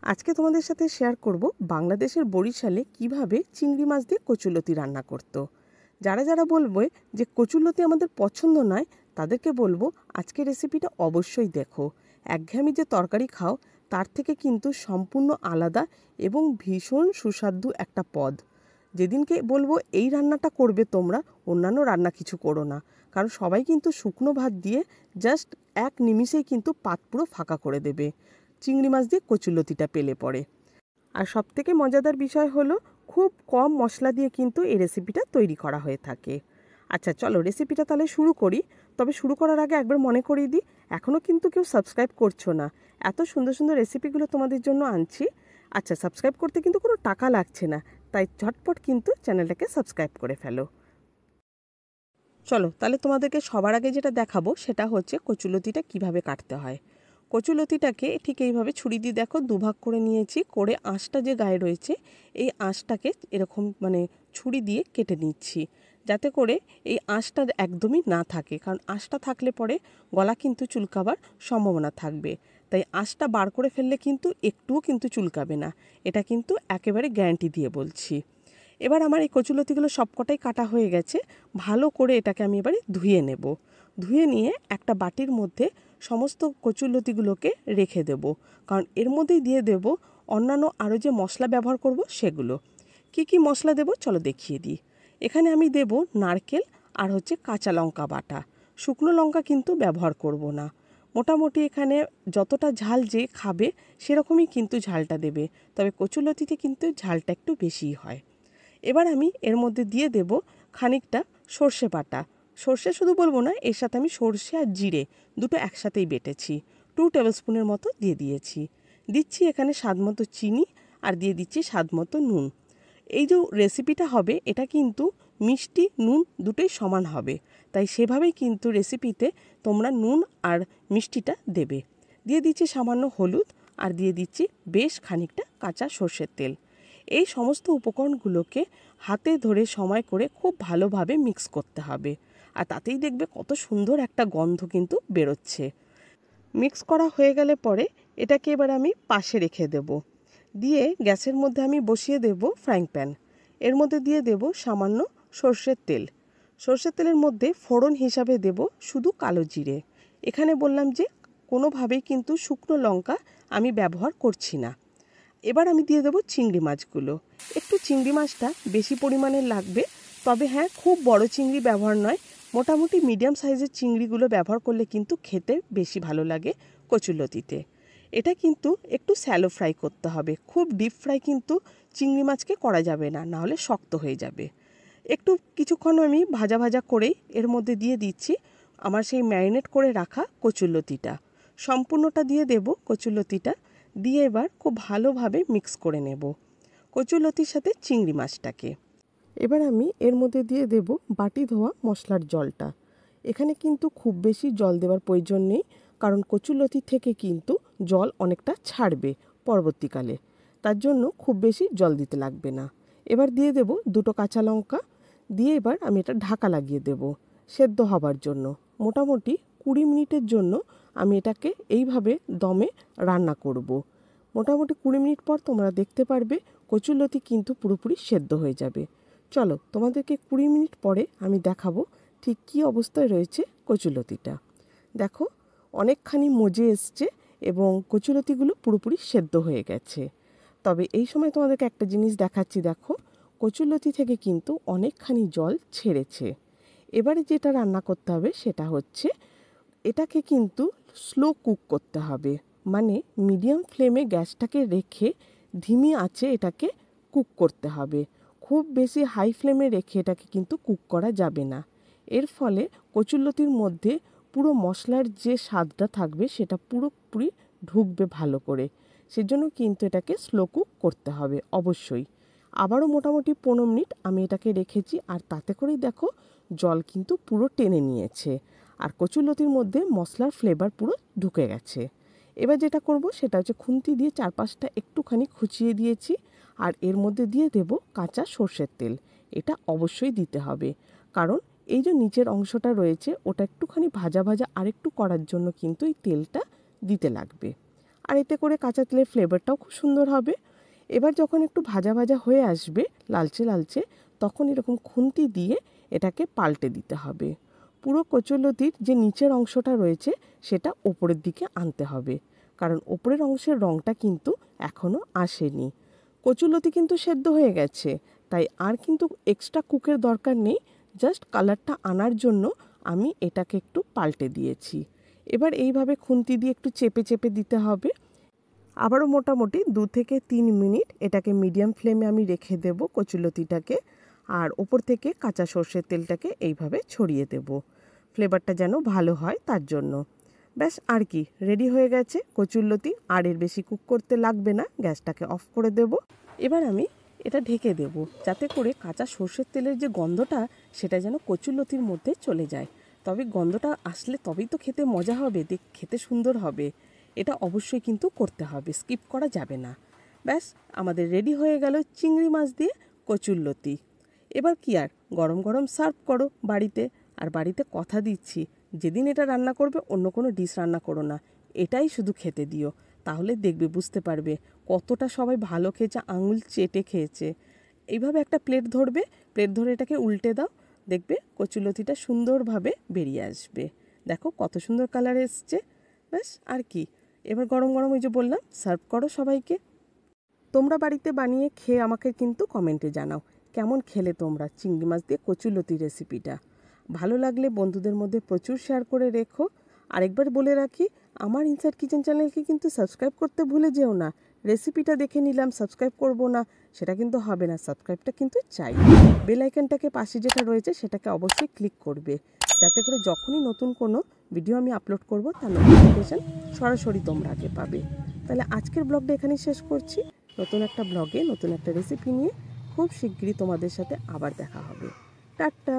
আজকে তোমাদের সাথে শেয়ার করব বাংলাদেশের বরিশালে কিভাবে চিংড়ি মাছ দিয়ে কচুলতি রান্না করতো। যারা যারা বলবে যে কচুলতি আমাদের পছন্দ নয়, তাদেরকে বলবো আজকের রেসিপিটা অবশ্যই দেখো। একঘেয়েমি যে তরকারি খাও তার থেকে কিন্তু সম্পূর্ণ আলাদা এবং ভীষণ সুস্বাদু একটা পদ। যেদিনকে বলবো এই রান্নাটা করবে তোমরা, অন্যান্য রান্না কিছু করো না, কারণ সবাই কিন্তু শুকনো ভাত দিয়ে জাস্ট এক নিমিষেই কিন্তু পাত পুরো ফাঁকা করে দেবে চিংড়ি মাছ দিয়ে কচুলতিটা পেলে পড়ে। আর সবথেকে মজাদার বিষয় হলো খুব কম মশলা দিয়ে কিন্তু এই রেসিপিটা তৈরি করা হয়ে থাকে। আচ্ছা চলো রেসিপিটা তাহলে শুরু করি। তবে শুরু করার আগে একবার মনে করিয়ে দিই, এখনও কিন্তু কেউ সাবস্ক্রাইব করছো না। এত সুন্দর সুন্দর রেসিপিগুলো তোমাদের জন্য আনছি। আচ্ছা, সাবস্ক্রাইব করতে কিন্তু কোনো টাকা লাগছে না, তাই ঝটপট কিন্তু চ্যানেলটাকে সাবস্ক্রাইব করে ফেলো। চলো তাহলে তোমাদেরকে সবার আগে যেটা দেখাবো সেটা হচ্ছে কচুলতিটা কিভাবে কাটতে হয়। কচুলতিটাকে ঠিক এইভাবে ছুরি দিয়ে দেখো দুভাগ করে নিয়েছি, করে আঁশটা যে গায়ে রয়েছে এই আঁশটাকে এরকম ছুরি দিয়ে কেটে নিচ্ছি, যাতে করে এই আঁশটা একদমই না থাকে, কারণ আঁশটা থাকলে পরে গলা কিন্তু চুলকাবার সম্ভাবনা থাকবে। তাই আঁশটা বার করে ফেললে কিন্তু একটুও কিন্তু চুলকাবে না, এটা কিন্তু একেবারে গ্যারান্টি দিয়ে বলছি। এবার আমার এই কচুলতিগুলো সবকটাই কাটা হয়ে গেছে। ভালো করে এটাকে আমি এবারে ধুয়ে নেব। ধুয়ে নিয়ে একটা বাটির মধ্যে সমস্ত কচুলতিগুলোকে রেখে দেব, কারণ এর মধ্যেই দিয়ে দেব অন্যান্য আরও যে মশলা ব্যবহার করব সেগুলো। কি কি মশলা দেব চলো দেখিয়ে দিই। এখানে আমি দেব নারকেল আর কাঁচা লঙ্কা বাটা। শুকনো লঙ্কা কিন্তু ব্যবহার করব না। মোটামুটি এখানে যতটা ঝাল যে খাবে সেরকমই কিন্তু ঝালটা দেবে, তবে কচুলতিতে কিন্তু ঝালটা একটু বেশিই হয়। এবার আমি এর মধ্যে দিয়ে দেব খানিকটা সর্ষে বাটা। সর্ষে শুধু বলবো না, এর সাথে আমি সর্ষে আর জিরে দুটো একসাথেই বেটেছি, 2 টেবিল স্পুনের মতো দিয়ে দিয়েছি। দিচ্ছি এখানে স্বাদমতো চিনি আর দিয়ে দিচ্ছি স্বাদমতো নুন। এই যে রেসিপিটা হবে এটা কিন্তু মিষ্টি নুন দুটোই সমান হবে, তাই সেভাবেই কিন্তু রেসিপিতে তোমরা নুন আর মিষ্টিটা দেবে। দিয়ে দিচ্ছি সামান্য হলুদ আর দিয়ে দিচ্ছি বেশ খানিকটা কাঁচা সর্ষের তেল। এই সমস্ত উপকরণগুলোকে হাতে ধরে সময় করে খুব ভালোভাবে মিক্স করতে হবে, আর তাতেই দেখবে কত সুন্দর একটা গন্ধ কিন্তু বেরোচ্ছে। মিক্স করা হয়ে গেলে পরে এটাকে এবার আমি পাশে রেখে দেব। দিয়ে গ্যাসের মধ্যে আমি বসিয়ে দেব ফ্রাইং প্যান। এর মধ্যে দিয়ে দেব সামান্য সর্ষের তেল। সর্ষের তেলের মধ্যে ফোড়ন হিসাবে দেব শুধু কালো জিরে। এখানে বললাম যে কোনোভাবেই কিন্তু শুকনো লঙ্কা আমি ব্যবহার করছি না। এবার আমি দিয়ে দেবো চিংড়ি মাছগুলো। একটু চিংড়ি মাছটা বেশি পরিমাণে লাগবে, তবে হ্যাঁ খুব বড় চিংড়ি ব্যবহার নয়, মোটামুটি মিডিয়াম সাইজের চিংড়িগুলো ব্যবহার করলে কিন্তু খেতে বেশি ভালো লাগে কচুলতিতে। এটা কিন্তু একটু স্যালো ফ্রাই করতে হবে, খুব ডিপ ফ্রাই কিন্তু চিংড়ি মাছকে করা যাবে না, নাহলে শক্ত হয়ে যাবে। একটু কিছুক্ষণ আমি ভাজা ভাজা করেই এর মধ্যে দিয়ে দিচ্ছি আমার সেই ম্যারিনেট করে রাখা কচুলতিটা। সম্পূর্ণটা দিয়ে দেব কচুলতিটা, দিয়ে এবার খুব ভালোভাবে মিক্স করে নেব কচুলতির সাথে চিংড়ি মাছটাকে। এবার আমি এর মধ্যে দিয়ে দেব বাটি ধোয়া মশলার জলটা। এখানে কিন্তু খুব বেশি জল দেওয়ার প্রয়োজন নেই, কারণ কচুলতি থেকে কিন্তু জল অনেকটা ছাড়বে পরবর্তীকালে, তার জন্য খুব বেশি জল দিতে লাগবে না। এবার দিয়ে দেব দুটো কাঁচা লঙ্কা, দিয়ে এবার আমি এটা ঢাকা লাগিয়ে দেব সেদ্ধ হবার জন্য। মোটামুটি 20 মিনিটের জন্য আমি এটাকে এইভাবে দমে রান্না করব। মোটামুটি 20 মিনিট পর তোমরা দেখতে পারবে কচুলতি কিন্তু পুরোপুরি সেদ্ধ হয়ে যাবে। চলো তোমাদেরকে 20 মিনিট পরে আমি দেখাবো ঠিক কী অবস্থায় রয়েছে কচুলতিটা। দেখো অনেকখানি মজে এসছে এবং কচুলতিগুলো পুরোপুরি সেদ্ধ হয়ে গেছে। তবে এই সময় তোমাদেরকে একটা জিনিস দেখাচ্ছি, দেখো কচুলতি থেকে কিন্তু অনেকখানি জল ছেড়েছে। এবারে যেটা রান্না করতে হবে সেটা হচ্ছে এটাকে কিন্তু স্লো কুক করতে হবে, মানে মিডিয়াম ফ্লেমে গ্যাসটাকে রেখে ধিমি আঁচে এটাকে কুক করতে হবে। খুব বেশি হাই ফ্লেমে রেখে এটাকে কিন্তু কুক করা যাবে না, এর ফলে কচুলতির মধ্যে পুরো মশলার যে স্বাদটা থাকবে সেটা পুরোপুরি ঢুকবে ভালো করে। সেজন্য কিন্তু এটাকে স্লো কুক করতে হবে অবশ্যই। আবারও মোটামুটি 15 মিনিট আমি এটাকে রেখেছি, আর তাতে করেই দেখো জল কিন্তু পুরো টেনে নিয়েছে, আর কচুলতির মধ্যে মশলার ফ্লেভার পুরো ঢুকে গেছে। এবার যেটা করব সেটা হচ্ছে খুন্তি দিয়ে চারপাশটা একটুখানি খুঁচিয়ে দিয়েছি, আর এর মধ্যে দিয়ে দেব কাঁচা সর্ষের তেল। এটা অবশ্যই দিতে হবে, কারণ এই যে নিচের অংশটা রয়েছে ওটা একটুখানি ভাজা ভাজা আরেকটু করার জন্য কিন্তু এই তেলটা দিতে লাগবে। আর এতে করে কাঁচা তেলের ফ্লেভারটাও খুব সুন্দর হবে। এবার যখন একটু ভাজা ভাজা হয়ে আসবে লালচে লালচে, তখন এরকম খুন্তি দিয়ে এটাকে পাল্টে দিতে হবে। পুরো কচুরলতির যে নিচের অংশটা রয়েছে সেটা ওপরের দিকে আনতে হবে, কারণ ওপরের অংশের রঙটা কিন্তু এখনও আসেনি। কচুরলতি কিন্তু সেদ্ধ হয়ে গেছে, তাই আর কিন্তু এক্সট্রা কুকের দরকার নেই। জাস্ট কালারটা আনার জন্য আমি এটাকে একটু পাল্টে দিয়েছি। এবার এইভাবে খুন্তি দিয়ে একটু চেপে চেপে দিতে হবে। আবারও মোটামুটি 2 থেকে 3 মিনিট এটাকে মিডিয়াম ফ্লেমে আমি রেখে দেব কচুরলতিটাকে, আর ওপর থেকে কাঁচা সর্ষের তেলটাকে এইভাবে ছড়িয়ে দেব, ফ্লেভারটা যেন ভালো হয় তার জন্য। ব্যাস আর কি, রেডি হয়ে গেছে কচুরলতি। আর এর বেশি কুক করতে লাগবে না, গ্যাসটাকে অফ করে দেব। এবার আমি এটা ঢেকে দেব, যাতে করে কাঁচা সর্ষের তেলের যে গন্ধটা সেটা যেন কচুরলতির মধ্যে চলে যায়। তবে গন্ধটা আসলে তবেই তো খেতে মজা হবে, খেতে সুন্দর হবে। এটা অবশ্যই কিন্তু করতে হবে, স্কিপ করা যাবে না। ব্যাস আমাদের রেডি হয়ে গেল চিংড়ি মাছ দিয়ে কচুরলতি। এবার কি আর, গরম গরম সার্ভ করো বাড়িতে। আর বাড়িতে কথা দিচ্ছি, যেদিন এটা রান্না করবে অন্য কোনো ডিশ রান্না করো না, এটাই শুধু খেতে দিও। তাহলে দেখবে, বুঝতে পারবে কতটা সবাই ভালো খেয়েছে, আঙুল চেটে খেয়েছে। এইভাবে একটা প্লেট ধরবে, প্লেট ধরে এটাকে উল্টে দাও, দেখবে কচুরলতিটা সুন্দরভাবে বেরিয়ে আসবে। দেখো কত সুন্দর কালার এসছে। ব্যাস আর কি, এবার গরম গরম ওই যে বললাম সার্ভ করো সবাইকে। তোমরা বাড়িতে বানিয়ে খেয়ে আমাকে কিন্তু কমেন্টে জানাও কেমন খেলে তোমরা চিংড়ি মাছ দিয়ে কচুরলতি রেসিপিটা। ভালো লাগলে বন্ধুদের মধ্যে প্রচুর শেয়ার করে রেখো। আরেকবার বলে রাখি, আমার ইনসাইড কিচেন চ্যানেলকে কিন্তু সাবস্ক্রাইব করতে ভুলে যেও না। রেসিপিটা দেখে নিলাম, সাবস্ক্রাইব করব না সেটা কিন্তু হবে না, সাবস্ক্রাইবটা কিন্তু চাই। বেল আইকনটাকে পাশে যেটা রয়েছে সেটাকে অবশ্যই ক্লিক করবে, যাতে করে যখনই নতুন কোনো ভিডিও আমি আপলোড করব তার নোটিফিকেশান সরাসরি তোমরা আগে পাবে। তাহলে আজকের ব্লগটা এখানেই শেষ করছি। নতুন একটা ব্লগে নতুন একটা রেসিপি নিয়ে খুব শিগগিরই তোমাদের সাথে আবার দেখা হবে। টাটা।